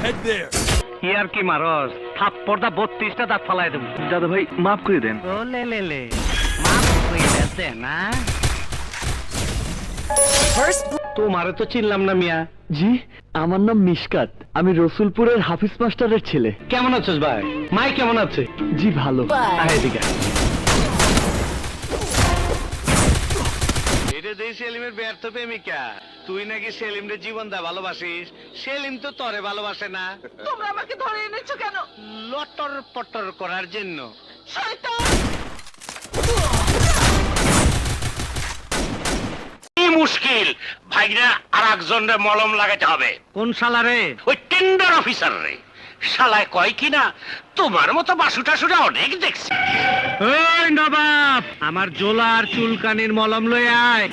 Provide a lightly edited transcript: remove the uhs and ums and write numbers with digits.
Head there. ইয়ার কি মারস থাপ্পড়টা 32টা দাঁত ফালাই দেব। দাদা ভাই মাফ করে দেন। ও লে লে লে মাফ কইরা দে না। তোমারে তো চিনলাম না মিয়া। জি, আমার নাম মিশকাত, আমি রসুলপুরের হাফিজ মাস্টারের ছেলে। কেমন আছিস ভাই? মাই কেমন আছে? জি ভালো। আয় এদিকে। এটা দেই সেলিমের ব্যর্থ প্রেমিকা। তুই নাকি সেলিমরে জীবন দা ভালোবাসিস, সেলিম তো তরে ভালোবাসে না। তোমরা আমাকে ধরে এনেছো কেন? লটর পটর করার জন্য। শয়তান! কি মুশকিল ভাইরা, আর একজনের মলম লাগাতে হবে। কোন শালারে? ওই টেন্ডার অফিসার রে। শালায় কয় কিনা তোমার মতো বাসুটাসুরা অনেক দেখছি। ওই নবাব, আমার জোলার চুলকানির মলম লয়ে আয়।